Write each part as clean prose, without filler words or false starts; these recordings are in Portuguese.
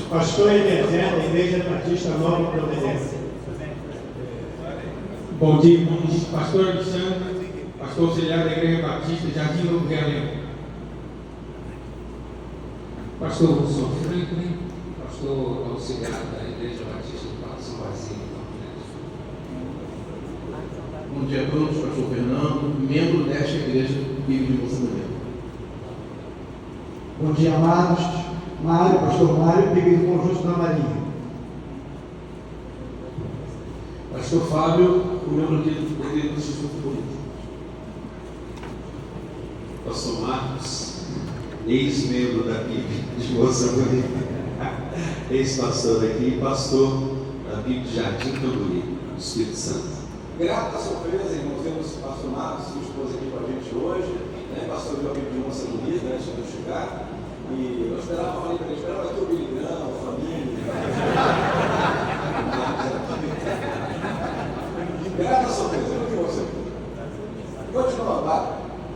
Pastor Eliezer, da Igreja Batista Nova Providência. Bom dia, irmãos. Pastor Alexandre, pastor auxiliar da Igreja Batista Jardim Novo Realengo. Pastor Wilson Franklin, pastor auxiliar da Igreja Batista do Parque São Basílio. Bom dia a todos, pastor Fernando, membro desta igreja Bíblia de Moçambique. Bom dia, amados. Mário, pastor Mário, Bíblia do Conjunto da Marinha. Pastor Fábio, o membro do Instituto Político. Pastor Marcos, ex-membro da PIB de Moçambique, ex-pastor aqui, pastor da PIB de Jardim Camburi, Espírito Santo. Grata surpresa, irmãos, temos o pastor Marcos, sua esposa aqui com a gente hoje, né? Pastor da PIB de Moçambique, antes de eu chegar. E eu falei para ele, esperava aqui o Bilhão, a família. Grata surpresa, não de você. Continua, vai.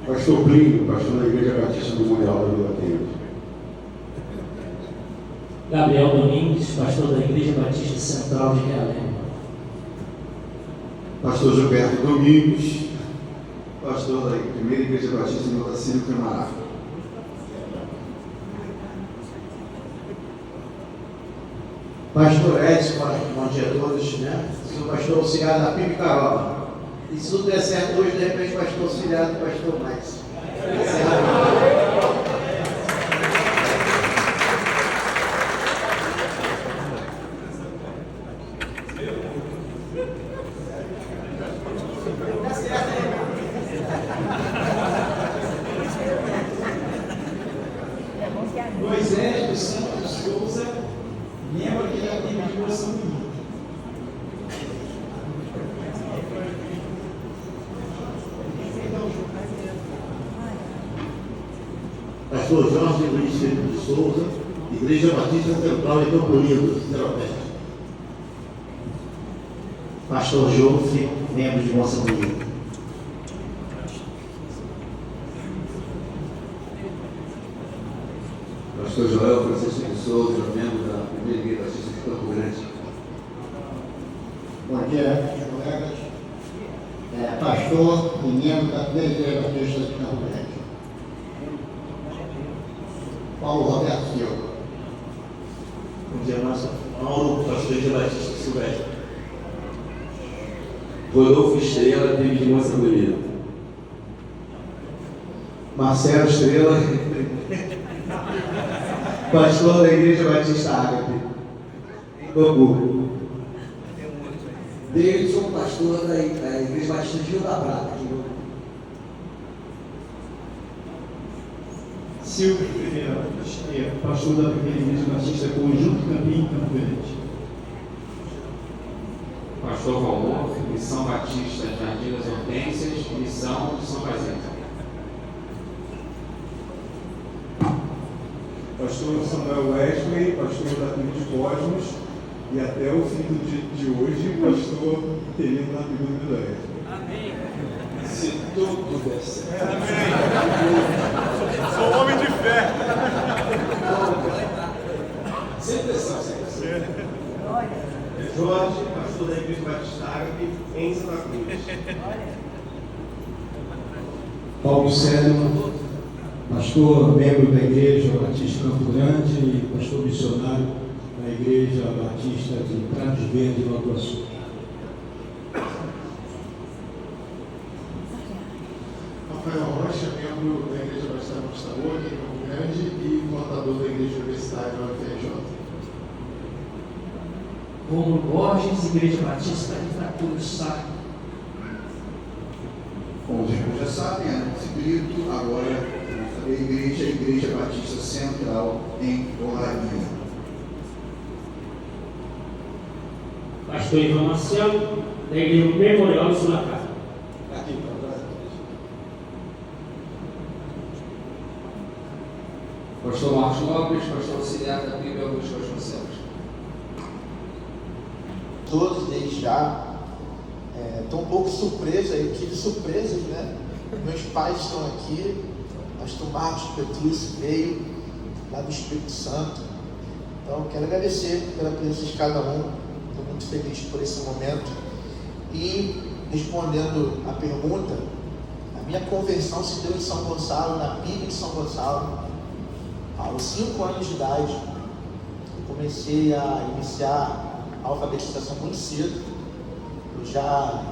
Pastor Plínio, pastor da Igreja Batista do Mundial da Vila Tempo. Gabriel Domingues, pastor da Igreja Batista Central de Realengo. Pastor Gilberto Domingos, pastor da Primeira Igreja Batista de Otacílio Camará. Pastor Edson, bom dia a todos, né? Sou pastor auxiliar da PIB Carola. E se tudo der certo hoje, de repente, pastor auxiliar do pastor Max. Moisés dos Santos Souza, membro aqui da PIB de Moçambique. Pastor Jorge Luiz Felipe de Souza, Igreja Batista Central de Campo Lindo, Ceropeste. Pastor Jofre, membro de Moçambique. Pastor Joel Francisco de Souza, membro da Primeira Igreja Batista de Campo Grande. Bom dia, colegas. Pastor e membro da Primeira Igreja Batista de Campo Grande. Paulo Roberto Silva. Bom dia, Mauro, pastor da Igreja Batista Silvestre. Rodolfo Estrela, PIB de Moçambique. Marcelo Estrela, pastor da Igreja Batista Ágape, Bangu. Davidson, pastor da Igreja Batista de Rio da Prata. Silvio Ferreira, pastor da Primeira Igreja Batista Conjunto Campinho, Campo Grande. Pastor Valmor, Missão Batista Jardim das Hortênsias, Missão de São Basílio. Pastor Samuel Wesley, pastor da PIB de Cosmos, e até o fim do dia de hoje, pastor interino na PIB do Milério. Amém. Se tudo der certo. Amém. Sou homem de fé. Sem pressão, sem pressão. Jorge, pastor da Igreja Batista Ágape, em Santa Cruz. Paulo Célio, pastor, membro da Igreja Batista Campo Grande e pastor missionário da Igreja Batista de Prados Verdes, Nova Iguaçu. Rafael Rocha, membro da Igreja Batista Apostador, aqui em Campo Grande, e contador da Igreja Universitária da UFRJ. Rômulo Borges, Igreja Batista de Itacuruçá. Como os irmãos já sabem, é inscrito agora a Igreja Batista Central em Olaria. Pastor Ivan Marcelo, da Igreja Memorial de Sulacá. Aqui, para trás. Pastor Marcos Lopes, pastor auxiliar da PIB Augusto Vasconcelos. Todos desde já estou um pouco surpreso, eu tive surpresas, né? Meus pais estão aqui, pastor Marcos Petrúcio veio lá do Espírito Santo, Então, quero agradecer pela presença de cada um. Estou muito feliz por esse momento. E, respondendo a pergunta, a minha conversão se deu em São Gonçalo, na PIB de São Gonçalo, aos 5 anos de idade. Eu comecei a iniciar a alfabetização muito cedo. Eu já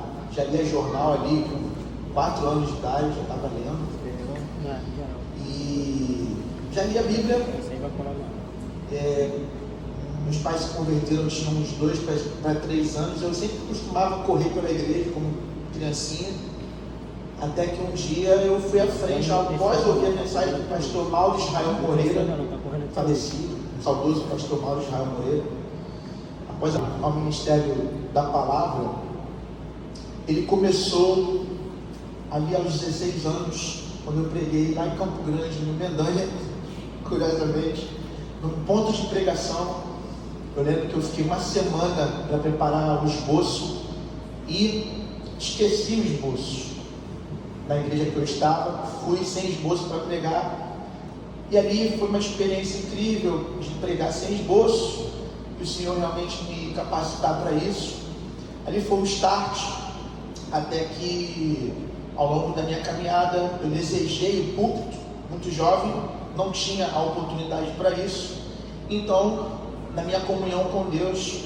lia jornal ali com 4 anos de idade, já estava lendo. E já lia a Bíblia. Meus pais se converteram, tinham uns 2 para 3 anos. Eu sempre costumava correr pela igreja como criancinha, até que um dia eu fui à frente, após ouvir a mensagem do pastor Mauro Israel Moreira, falecido, saudoso pastor Mauro Israel Moreira, após ao ministério da palavra. Ele começou ali aos 16 anos, quando eu preguei lá em Campo Grande, no Mendanha, curiosamente, num ponto de pregação. Eu lembro que eu fiquei uma semana para preparar o esboço e esqueci o esboço. Na igreja que eu estava, fui sem esboço para pregar, e ali foi uma experiência incrível de pregar sem esboço, e o Senhor realmente me capacitar para isso. Ali foi o start, até que ao longo da minha caminhada eu desejei o púlpito, muito jovem, não tinha a oportunidade para isso. Então, na minha comunhão com Deus,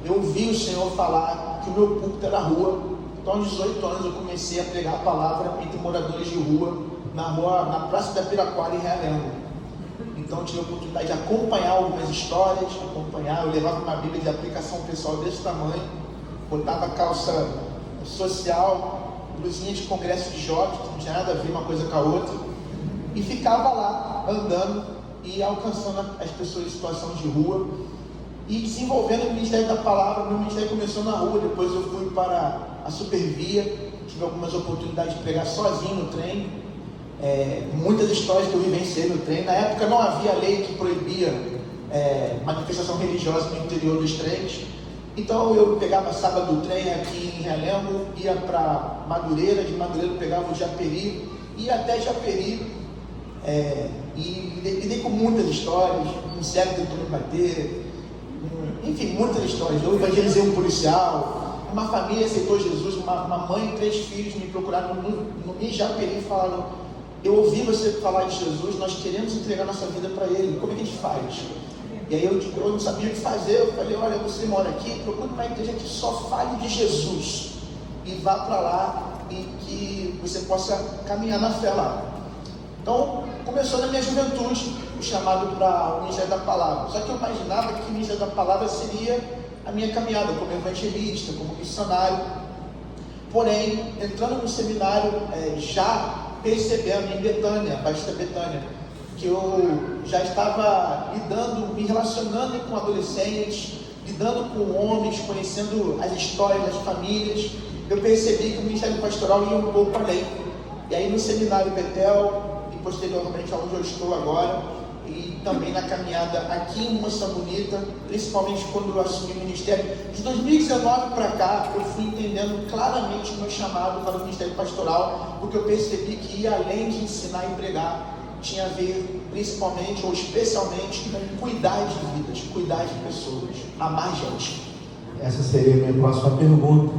eu ouvi o Senhor falar que o meu púlpito era a rua. Então, aos 18 anos, eu comecei a pregar a palavra entre moradores de rua, na Praça da Piraquara, em Realengo. Então, eu tive a oportunidade de acompanhar algumas histórias, eu levava uma Bíblia de aplicação pessoal desse tamanho, botava calça social, blusinha de congresso de jovens, que não tinha nada a ver uma coisa com a outra, e ficava lá, andando e alcançando as pessoas em situação de rua, e desenvolvendo o ministério da palavra. Meu ministério começou na rua, depois eu fui para a Supervia, tive algumas oportunidades de pregar sozinho no trem, muitas histórias que eu vivenciei no trem. Na época não havia lei que proibia manifestação religiosa no interior dos trens, então eu pegava sábado o trem aqui em Realengo, ia para Madureira, de Madureira eu pegava o Japeri, ia até Japeri, e lidei com muitas histórias, um cego tentou me bater, enfim, muitas histórias. Eu evangelizei um policial, uma família aceitou Jesus, uma mãe e 3 filhos me procuraram no Japeri e falaram: eu ouvi você falar de Jesus, nós queremos entregar nossa vida para Ele, como é que a gente faz? E aí eu não sabia o que fazer. Eu falei: olha, você mora aqui, procure uma igreja que só fale de Jesus e vá para lá, e que você possa caminhar na fé lá. Então, começou na minha juventude o chamado para o Ministério da Palavra. Só que eu imaginava que o Ministério da Palavra seria a minha caminhada como evangelista, como missionário. Porém, entrando no seminário, já percebendo em Betânia, Batista Betânia, que eu já estava me relacionando com adolescentes, lidando com homens, conhecendo as histórias das famílias, eu percebi que o Ministério Pastoral ia um pouco além. E aí no seminário Betel, e posteriormente aonde eu estou agora, e também na caminhada aqui em Moça Bonita, principalmente quando eu assumi o ministério, de 2019 para cá, eu fui entendendo claramente o meu chamado para o Ministério Pastoral, porque eu percebi que ia além de ensinar e pregar, tinha a ver principalmente ou especialmente com cuidar de vidas, cuidar de pessoas, amar gente. Essa seria a minha próxima pergunta.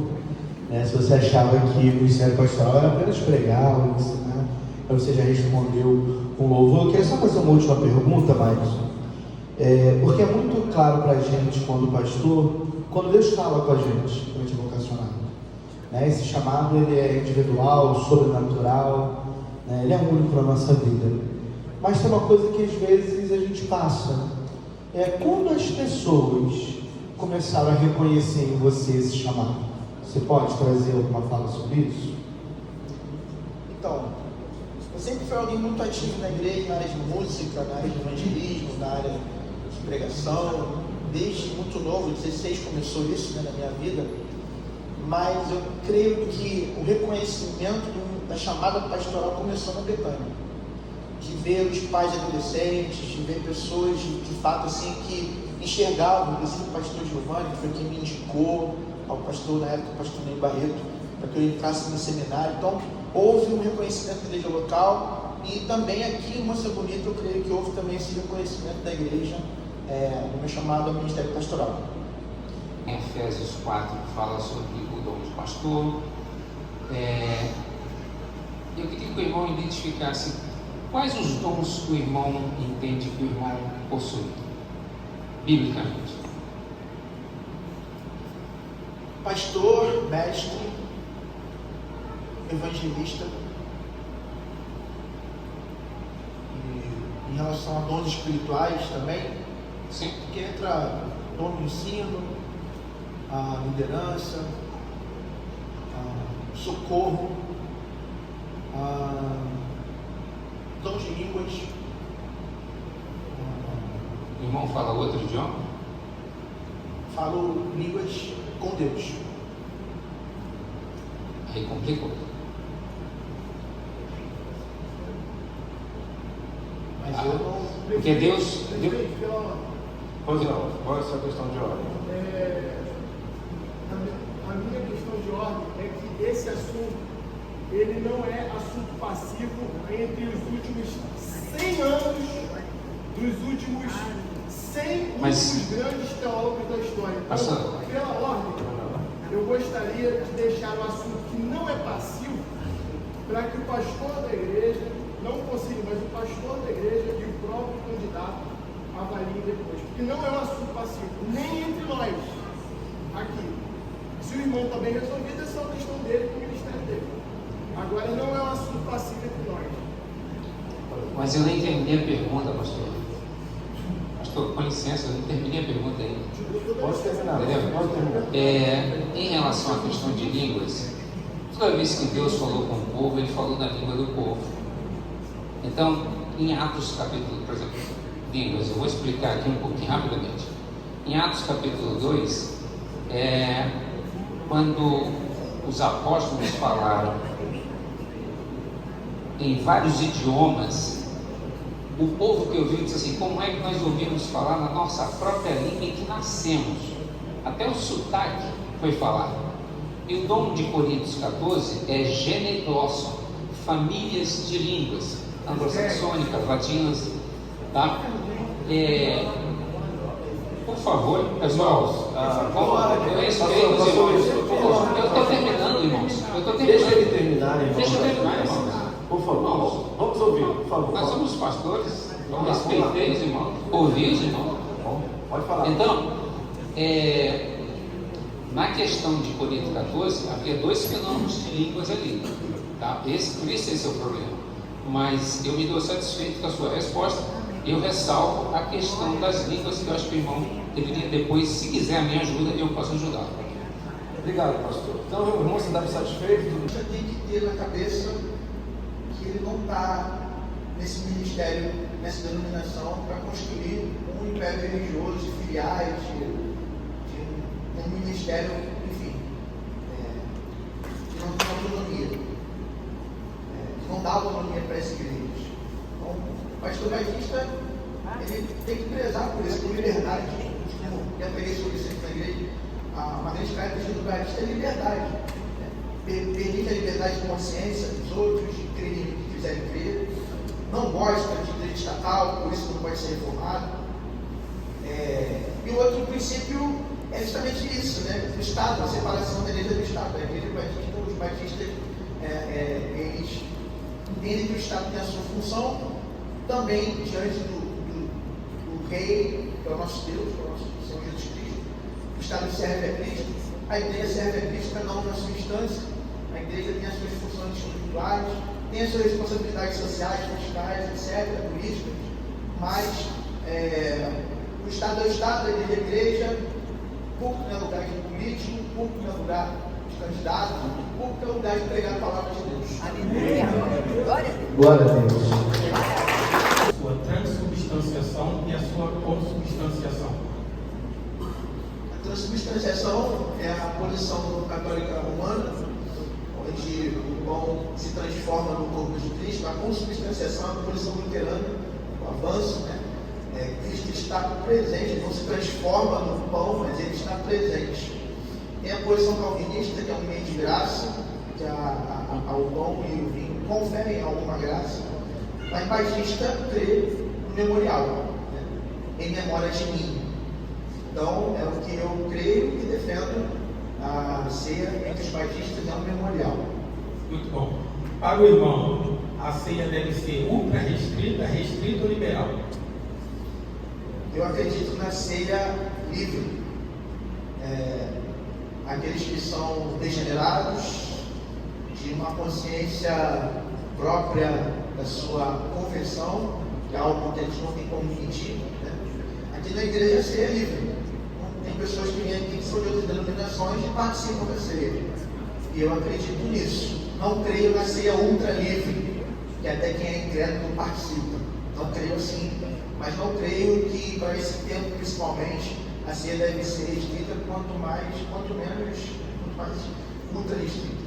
Se você achava que o Ministério Pastoral era apenas pregar ou ensinar, você já respondeu com louvor. Eu queria só fazer uma última pergunta, Marcos. Porque é muito claro para a gente, quando Deus fala com a gente, durante a vocacionado, esse chamado ele é individual, sobrenatural, ele é único na nossa vida. Mas tem uma coisa que às vezes a gente passa, quando as pessoas começaram a reconhecer em você esse chamado. Você pode trazer alguma fala sobre isso? Então, eu sempre fui alguém muito ativo na igreja, na área de música, na área de evangelismo, na área de pregação. Desde muito novo, 16 começou isso na minha vida. Mas eu creio que o reconhecimento da chamada pastoral começou na Betânia. De ver os pais adolescentes, de ver pessoas de fato assim que enxergavam, inclusive o pastor Giovanni, que foi quem me indicou ao pastor, na época, o pastor Ney Barreto, para que eu entrasse no seminário. Então, houve um reconhecimento da igreja local, e também aqui em Moça Bonita, eu creio que houve também esse reconhecimento da igreja no meu chamado ao ministério pastoral. Em Efésios 4 fala sobre o dom de pastor. Eu queria que o irmão identificasse quais os dons que o irmão entende que o irmão possui, biblicamente. Pastor, mestre, evangelista. E em relação a dons espirituais também, sim, que entra dom do ensino, a liderança, a socorro, dons de línguas. O irmão fala outro idioma? Falo línguas com Deus. Aí complicou. Mas eu não... Porque Deus... Pois não, qual é a sua questão de ordem? A minha questão de ordem é que esse assunto, ele não é assunto passivo entre os últimos 100 anos, dos últimos 100 últimos grandes teólogos da história. Então, pela ordem, eu gostaria de deixar um assunto que não é passivo, para que o pastor da igreja, não consiga, mas o pastor da igreja e o próprio candidato avaliem depois. Porque não é um assunto passivo, nem entre nós, aqui. Se o irmão está bem resolvido, é só a questão dele com o ministério dele. Agora, não é um assunto passivo entre nós. Mas eu nem terminei a pergunta, pastor. Pastor, com licença, eu não terminei a pergunta ainda. Pode terminar. Entendeu? Pode terminar. Em relação à questão de línguas, toda vez que Deus falou com o povo, Ele falou na língua do povo. Então, em Atos capítulo, por exemplo, línguas, eu vou explicar aqui um pouquinho rapidamente. Em Atos capítulo 2, quando os apóstolos falaram em vários idiomas, o povo que ouviu disse assim: como é que nós ouvimos falar na nossa própria língua em que nascemos? Até o sotaque foi falado. E o dom de Coríntios 14 é genedócio, famílias de línguas anglo-saxônicas, latinas, tá? Por favor, pessoal, eu respeito os irmãos. Eu estou terminando, irmãos. Deixa ele terminar, irmãos. Deixa eu terminar, irmãos. Por favor, vamos ouvir, por favor. Nós somos pastores, respeitei os irmãos, ouvi os irmãos. Pode falar. Então, na questão de Coríntios 14, havia 2 fenômenos de línguas ali, tá? Por isso esse é o problema. Mas eu me dou satisfeito com a sua resposta. Eu ressalvo a questão das línguas, que eu acho que o irmão deveria depois, se quiser a minha ajuda, eu posso ajudar. Obrigado, pastor. Então, o irmão se dá satisfeito? Você tem que ter na cabeça que ele não está nesse ministério, nessa denominação, para construir um império religioso, de filiais, de um ministério, enfim, que não tem autonomia, que não dá autonomia para essa igreja. Então, o pastor Batista, ele tem que prezar por isso, por liberdade. Eu peguei sobre isso aqui na igreja. Uma grande característica do Batista é liberdade. Permite a liberdade de consciência dos outros, de crerem no que quiserem crer. Não gosta de igreja estatal, por isso não pode ser reformado. E o outro princípio é justamente isso, né? O Estado, a separação da igreja do Estado. A igreja batista, os batistas, eles entendem que o Estado tem a sua função também diante do Rei, que é o nosso Deus, que é o nosso Senhor Jesus Cristo. O Estado serve a Cristo, a igreja serve a Cristo, cada um na sua instância. A igreja tem as suas funções espirituais, tem as suas responsabilidades sociais, fiscais, etc., políticas, mas o Estado é o Estado, a igreja é a igreja, o púlpito não é lugar de político, o púlpito não é lugar de candidato, o púlpito é lugar de pregar a palavra de Deus. Glória a Deus. Sua transubstanciação e a sua consubstanciação. A transubstanciação é a posição católica romana, onde o pão se transforma no corpo de Cristo. A consubstanciação é a posição luterana, o avanço, né? Cristo está presente, não se transforma no pão, mas ele está presente. Tem a posição calvinista, que é um meio de graça, que ao pão e o vinho conferem alguma graça. Mas Batista crê no memorial, né? em memória de mim. Então, é o que eu creio e defendo. A ceia entre os batistas é um memorial. Muito bom. Para o irmão, a ceia deve ser ultra restrita, restrita ou liberal? Eu acredito na ceia livre. Aqueles que são degenerados, de uma consciência própria da sua confissão, que é algo que eles não têm como mentir, né? Aqui na igreja a ceia é livre. Tem pessoas que vêm aqui que são de outras denominações e participam da ceia. E eu acredito nisso. Não creio na ceia ultra livre, que até quem é incrédulo participa. Não creio assim. Mas não creio que para esse tempo principalmente a ceia deve ser restrita quanto mais ultra restrita.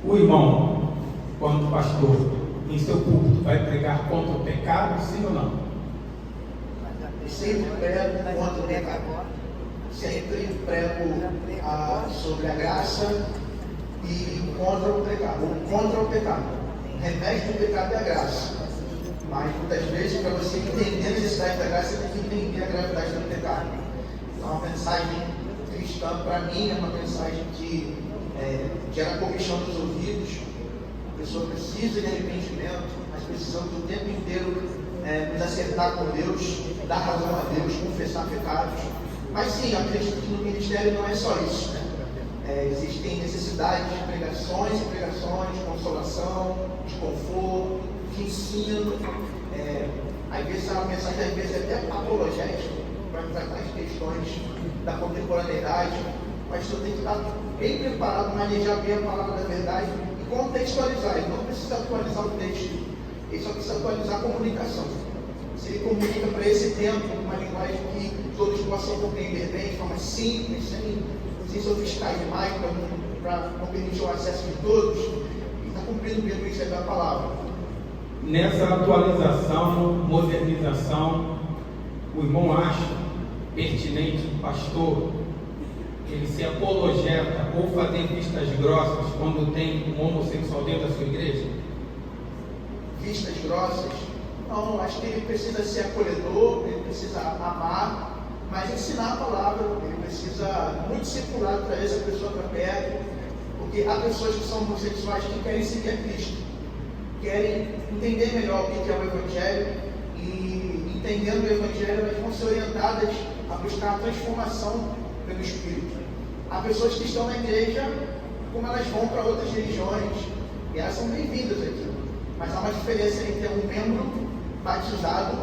O irmão, quando pastor, em seu púlpito vai pregar contra o pecado, sim ou não? Eu sempre prego contra o pecado. Sempre prego sobre a graça e contra o pecado. O remédio do pecado é a graça. Mas muitas vezes, para você entender a necessidade da graça, você tem que entender a gravidade do pecado. Então, a mensagem cristã, para mim, é uma mensagem que gera comichão nos ouvidos. A pessoa precisa de arrependimento, mas precisamos o tempo inteiro nos acertar com Deus, dar razão a Deus, confessar pecados. Mas sim, acredito que no ministério não é só isso, né? Existem necessidades de pregações, de consolação, de conforto, de ensino. Às vezes a mensagem às vezes é até apologética para tratar as questões da contemporaneidade, mas você tem que estar bem preparado, manejar bem a palavra da verdade e contextualizar. Ele não precisa atualizar o texto, ele só precisa atualizar a comunicação. Se ele comunica para esse tempo uma linguagem que todos possam compreender bem, de forma simples, sem sofisticais demais, para não permitir o acesso de todos, e está cumprindo bem o princípio da palavra. Nessa atualização, modernização, o irmão acha pertinente o pastor ele ser apologeta ou fazer vistas grossas quando tem um homossexual dentro da sua igreja? Vistas grossas? Não, acho que ele precisa ser acolhedor, ele precisa amar, mas ensinar a palavra, ele precisa muito circular, trazer essa pessoa para perto, porque há pessoas que são homossexuais que querem seguir a Cristo, querem entender melhor o que é o Evangelho, e entendendo o Evangelho, elas vão ser orientadas a buscar a transformação pelo Espírito. Há pessoas que estão na igreja, como elas vão para outras religiões, e elas são bem-vindas aqui, mas há uma diferença entre um membro batizado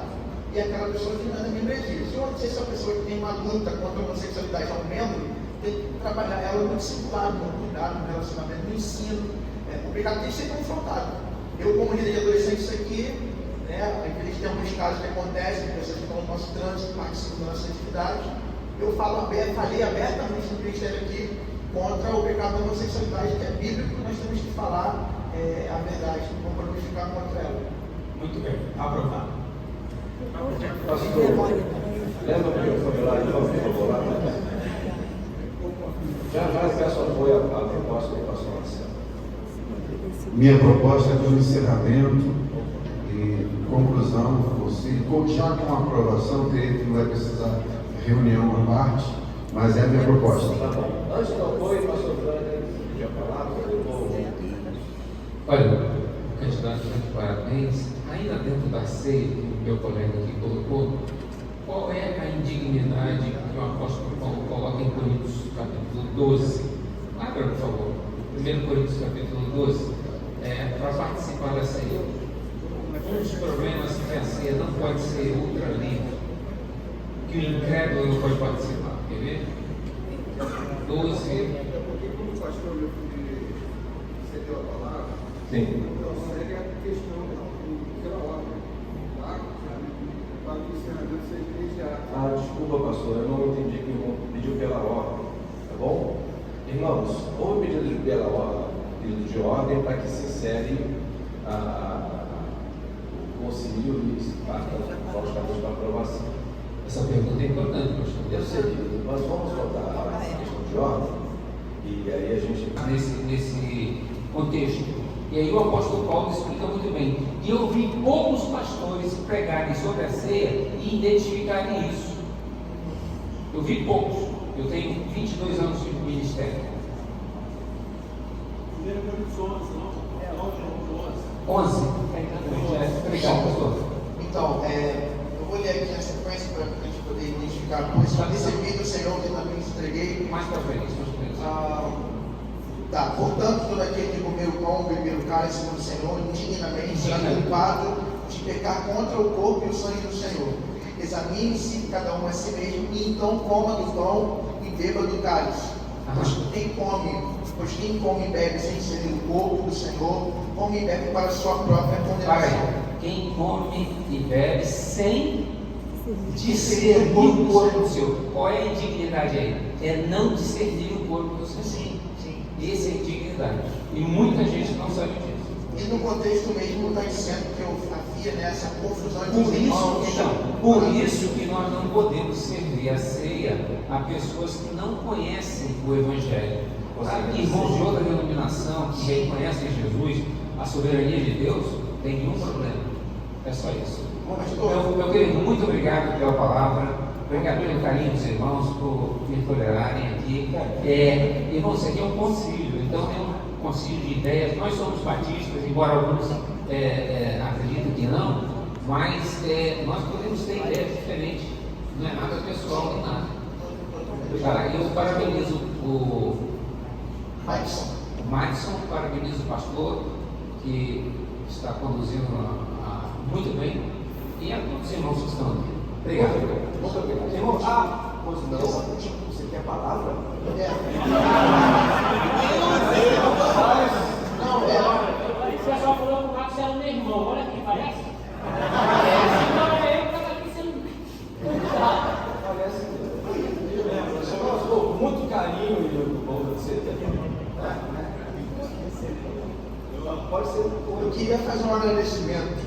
e aquela pessoa que não é da membresia. Se eu sei se a pessoa que tem uma luta contra a homossexualidade é um membro, tem que trabalhar ela no discipulado, no cuidado, no relacionamento, no ensino. O pecado tem que ser confrontado. Eu, como líder de adolescentes aqui, eles têm alguns casos que acontecem, pessoas que estão no nosso trânsito, participam das nossas atividades. Eu falei abertamente no ministério aqui contra o pecado da homossexualidade, que é bíblico, nós temos que falar a verdade, não podemos ficar contra ela. Muito bem, aprovado. Pastor, lembra que eu fui lá e eu lá? Já peço apoio à proposta do pastor Marcelo. Minha proposta é de encerramento e conclusão, já com a aprovação, não vai precisar de reunião à parte, mas é a minha proposta. Tá bom. Antes do apoio, pastor Flávio, pedir a palavra, eu vou. Olha, candidato, parabéns. Ainda dentro da ceia, que o meu colega aqui colocou, qual é a indignidade que o apóstolo Paulo coloca em Coríntios capítulo 12? Abra, por favor. 1 Coríntios capítulo 12, para participar da ceia. Um dos problemas é que a ceia não pode ser ultra livre, que o incrédulo não pode participar. Quer ver? 12. Como o pastor cedeu a palavra, Sim. então segue a questão pela ordem, tá? Para que o senador seja imediato. Desculpa, pastor, eu não entendi que o irmão pediu pela ordem, tá bom? Irmãos, houve pedido de ordem para que se insere o concílio e se parta aos caminhos para aprovação. Essa pergunta é importante, pastor. Eu sei, mas vamos voltar à questão de ordem e aí a gente. Nesse contexto. E aí o apóstolo Paulo explica muito bem. E eu vi poucos pastores pregarem sobre a ceia e identificarem isso. Eu vi poucos, eu tenho 22 anos de ministério. 11. Obrigado, pastor. Então, eu vou ler aqui a sequência para a gente poder identificar. Mas já recebi do Senhor que também entreguei. Mais para frente, Tá, portanto, todo aquele que comer o pão, beber o cálice do Senhor, indignamente será culpado de pecar contra o corpo e o sangue do Senhor. Examine-se cada um a si mesmo, e então coma do pão e beba do cálice. Pois quem come e bebe sem ser o corpo do Senhor, come e bebe para a sua própria condenação. Quem come e bebe sem discernir o corpo do Senhor. Qual é a indignidade aí? É não discernir o corpo do Senhor. Sim. Essa é a indignidade. E muita gente não sabe disso. E no contexto mesmo está dizendo que havia essa confusão entre os irmãos. Por isso que nós não podemos servir a ceia a pessoas que não conhecem o Evangelho. Irmãos de outra denominação que reconhecem Jesus, a soberania de Deus, não tem nenhum problema. É só isso. Meu querido, muito obrigado pela palavra. Obrigado pelo carinho dos irmãos, por me tolerarem aqui. Irmãos, isso aqui é um concílio, então é um concílio de ideias. Nós somos batistas, embora alguns acreditem que não, mas nós podemos ter ideias diferentes. Não é nada pessoal nem nada. Eu parabenizo o Madison, parabenizo o pastor, que está conduzindo muito bem, e a todos os irmãos que estão aqui. Obrigado. Muito obrigado. Irmão, você quer a palavra? Você só falou que o Marcos era meu irmão, olha aqui, parece? Não, eu estava aqui sendo. Parece. Muito carinho e bom você ter. Pode ser. Eu queria fazer um agradecimento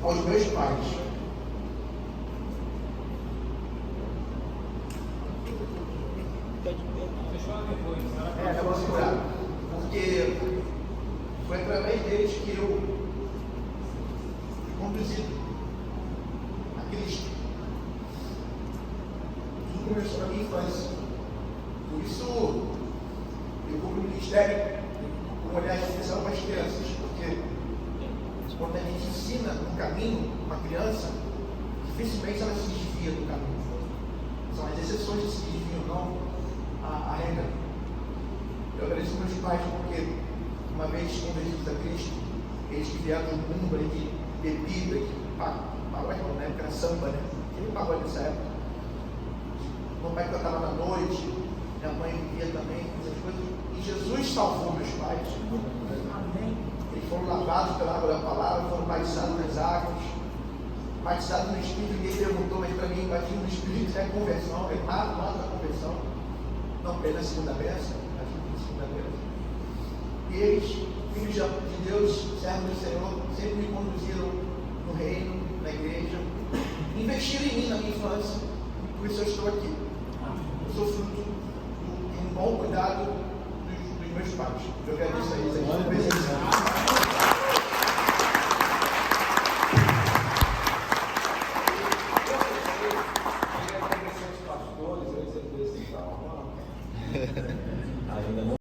aos meus pais. Eu vou segurar. Porque foi através deles que eu fui conduzido a Cristo. Tudo começou na minha infância. Por isso, eu vou no ministério com olhar especial para as crianças. Porque quando a gente ensina um caminho, uma criança, dificilmente ela se desvia do caminho. São as exceções que se desviam, não a regra. Eu agradeço meus pais porque, uma vez convertidos a Cristo, eles que vieram do mundo ali de bebida, de pagode, na época era samba, né? Aquele pagode nessa época. Meu pai cantava na noite, minha mãe vivia também, essas coisas. E Jesus salvou meus pais. Eles foram lavados pela água da palavra, foram batizados nas águas, batizados no Espírito. Ninguém perguntou, mas para mim, batismo no Espírito é conversão, é mato da conversão. Não apenas a segunda bênção, a segunda bênção. E eles, filhos de Deus, servos do Senhor, sempre me conduziram no reino, na igreja, investiram em mim na minha infância, por isso eu estou aqui. Eu sou fruto de um bom cuidado dos meus pais. Eu agradeço a eles.